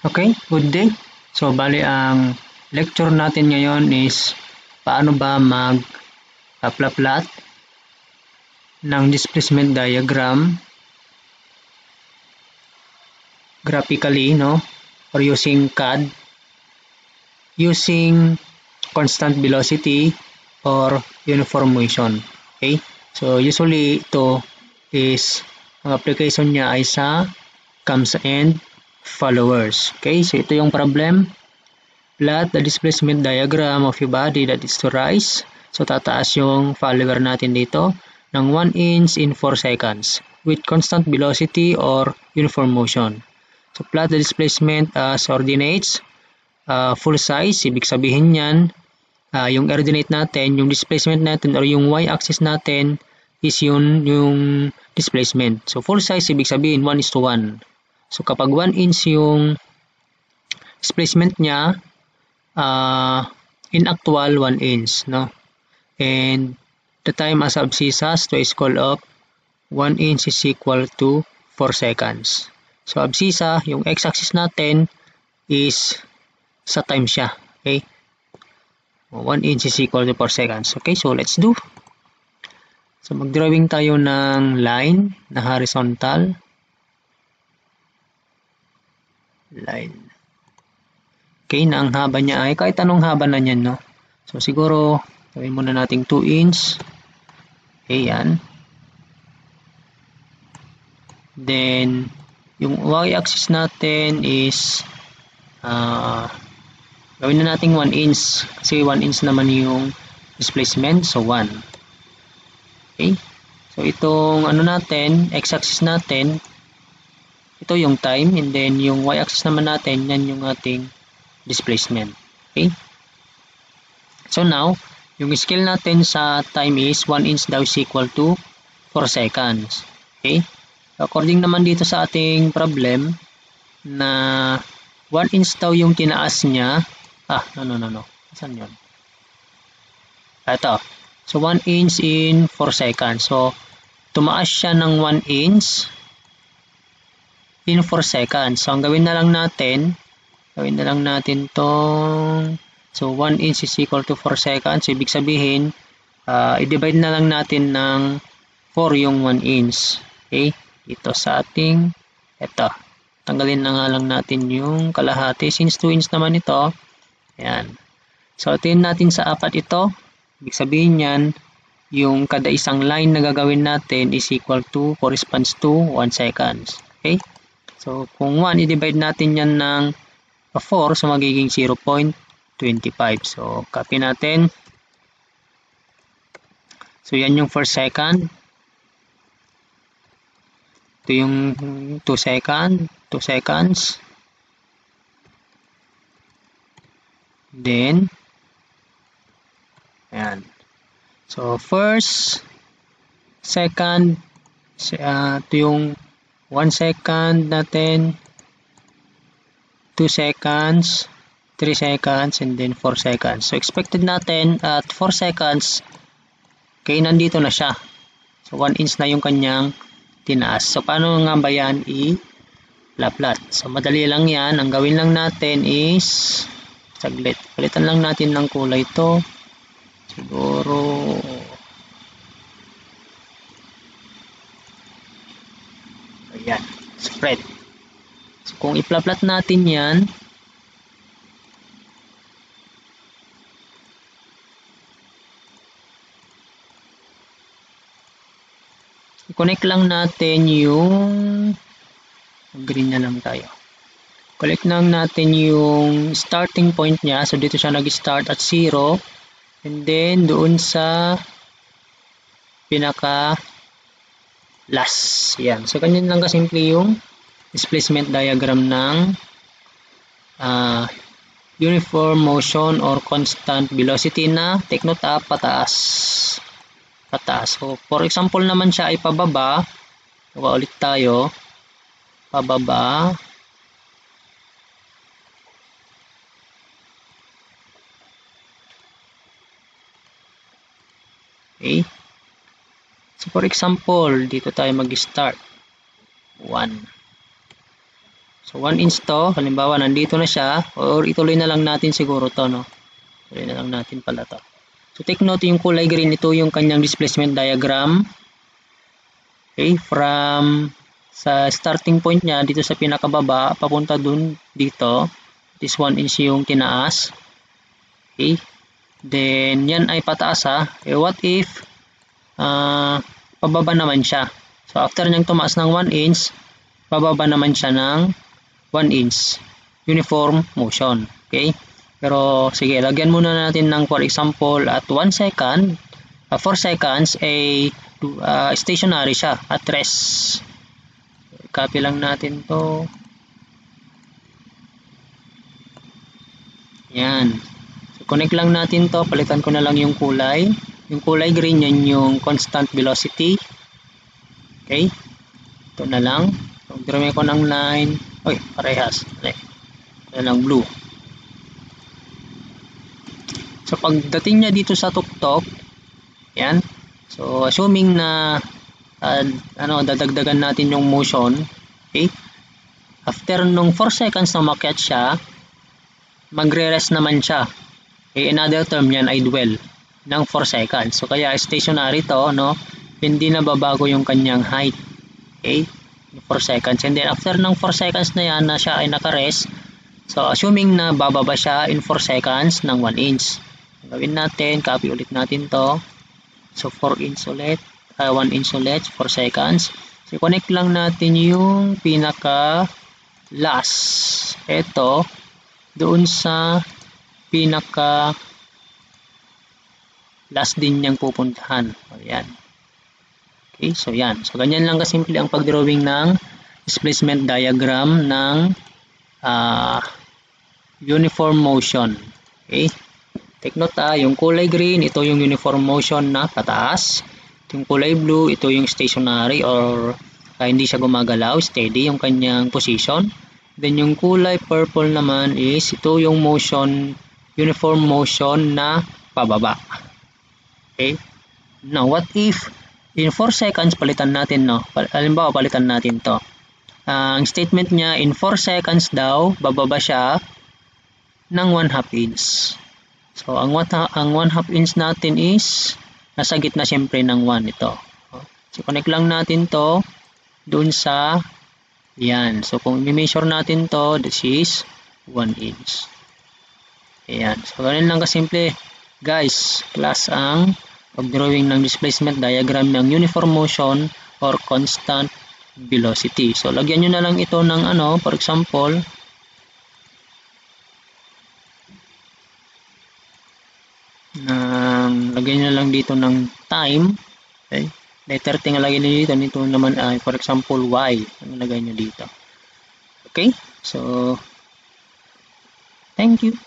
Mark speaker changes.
Speaker 1: Okay, good day. So, bali ang lecture natin ngayon is paano ba mag-plot ng displacement diagram graphically, no? Or using CAD, using constant velocity or uniform motion. Okay? So, usually ito is ang application niya ay sa cams and followers. Okay? So, ito yung problem. Plot the displacement diagram of a body that is to rise. So, tataas yung follower natin dito ng 1 inch in 4 seconds with constant velocity or uniform motion. So, plot the displacement as ordinates. Full size, ibig sabihin yan, yung ordinate natin, yung displacement natin or yung y-axis natin is yung displacement. So, full size, ibig sabihin 1:1. So, kapag 1 inch yung displacement niya, in actual 1 inch, no? And the time as abscissa to a scale of 1 inch is equal to 4 seconds. So, abscissa, yung x-axis natin is sa time siya. Okay? 1 inch is equal to 4 seconds. Okay, so let's do. So, mag-drawing tayo ng line na horizontal. Line. Okay, na ang haba niya ay kahit anong haba na niyan, no? So, siguro, gawin muna nating 2 inch. Okay, yan. Then, yung y-axis natin is gawin na nating 1 inch. Kasi 1 inch naman yung displacement. So, 1. Okay. So, itong ano natin, x-axis natin, ito yung time. And then, yung y-axis naman natin, yan yung ating displacement. Okay? So now, yung scale natin sa time is 1 inch daw is equal to 4 seconds. Okay? According naman dito sa ating problem na 1 inch daw yung tinaas niya. No. Saan yun? Ito. So 1 inch in 4 seconds. So, tumaas siya ng 1 inch in 4 seconds. So, ang gawin na lang natin tong, so 1 inch is equal to 4 seconds. So, ibig sabihin, i-divide na lang natin ng 4 yung 1 inch. Okay? Ito sa ating, ito. Tanggalin na nga lang natin yung kalahati. Since 2 inch naman ito, ayan. So, tingin natin sa apat ito. Ibig sabihin yan, yung kada isang line na gagawin natin is equal to, corresponds to 1 seconds. Okay? So, kung 1, i-divide natin yan ng 4, so magiging 0.25. So, copy natin. So, yan yung first second. Ito yung 2 seconds. Then, ayan. So, first, second, ito yung 1 second natin, 2 seconds, 3 seconds, and then 4 seconds. So, expected natin at 4 seconds, okay, nandito na siya. So, 1 inch na yung kanyang tinaas. So, paano nga ba yan i-plot? So, madali lang yan. Ang gawin lang natin is, saglit, palitan lang natin ng kulay ito. Siguro, ayan, spread. So, kung i-plot natin yan, i-connect lang natin yung green na lang tayo. Connect lang natin yung starting point niya. So, dito siya nag-start at 0. And then, doon sa pinaka last. Yan. So, ganyan lang kasimple yung displacement diagram ng uniform motion or constant velocity na take note pataas. So, for example naman siya ay pababa. Ulit tayo. Pababa. Okay. So, for example, dito tayo mag-start. 1. So 1 inch to, halimbawa nandito na siya, or ituloy na lang natin siguro to, no? Ituloy na lang natin pala to. So take note, yung kulay green, ito yung kanyang displacement diagram. Okay, from sa starting point niya dito sa pinakababa papunta dun dito, this 1 inch yung tinaas. Okay, then yan ay pataas ha. Okay, what if pababa naman siya? So after niyang tumaas ng 1 inch, pababa naman siya ng 1 inch. Uniform motion. Okay, pero sige, lagyan muna natin ng for example at 1 second, 4 seconds ay stationary siya at rest. Copy lang natin to. Yan. So, connect lang natin to. Palitan ko na lang yung kulay. Yung kulay green, yan yung constant velocity. Okay. Ito na lang. So, drawing ko ng line. Uy, parehas. Ito lang blue. So, pagdating niya dito sa tuktok, yan. So, assuming na dadagdagan natin yung motion, okay? After nung 4 seconds na umakyat siya, magre-rest naman siya. Okay? Another term yan ay dwell ng 4 seconds. So, kaya stationary to, no? Hindi na babago yung kanyang height. Okay? 4 seconds. And then, after ng 4 seconds na yan na siya ay naka-rest, so, assuming na bababa siya in 4 seconds ng 1 inch. Gawin natin, copy ulit natin to. So, 4 inch ulit. 1 inch ulit, 4 seconds. So, connect lang natin yung pinaka last. Ito, doon sa pinaka last din niyang pupuntahan. Ayan. Okay, so yan. So, ganyan lang kasimple ang pagdrawing ng displacement diagram ng uniform motion. Okay. Take note yung kulay green, ito yung uniform motion na pataas. Yung kulay blue, ito yung stationary or hindi siya gumagalaw, steady yung kanyang position. Then yung kulay purple naman is ito yung motion, uniform motion na pababa. Okay? Now, what if in 4 seconds palitan natin, no? Halimbawa, palitan natin to. Ang statement niya, in 4 seconds daw, bababa siya ng 1/2 inch. So, ang 1/2 inch natin is nasa gitna siyempre ng 1 ito. So, connect lang natin to doon sa yan. So, kung i-measure natin to, this is 1 inch. Ayan. So, ganun lang kasimple. Guys, class ang pag-drawing ng displacement diagram ng uniform motion or constant velocity. So, lagyan nyo na lang ito ng for example, lagyan nyo lang dito ng time. Okay. Letter T nga lagyan nyo dito. Nito naman ay for example Y. Ang lagay nyo dito. Okay. So, thank you.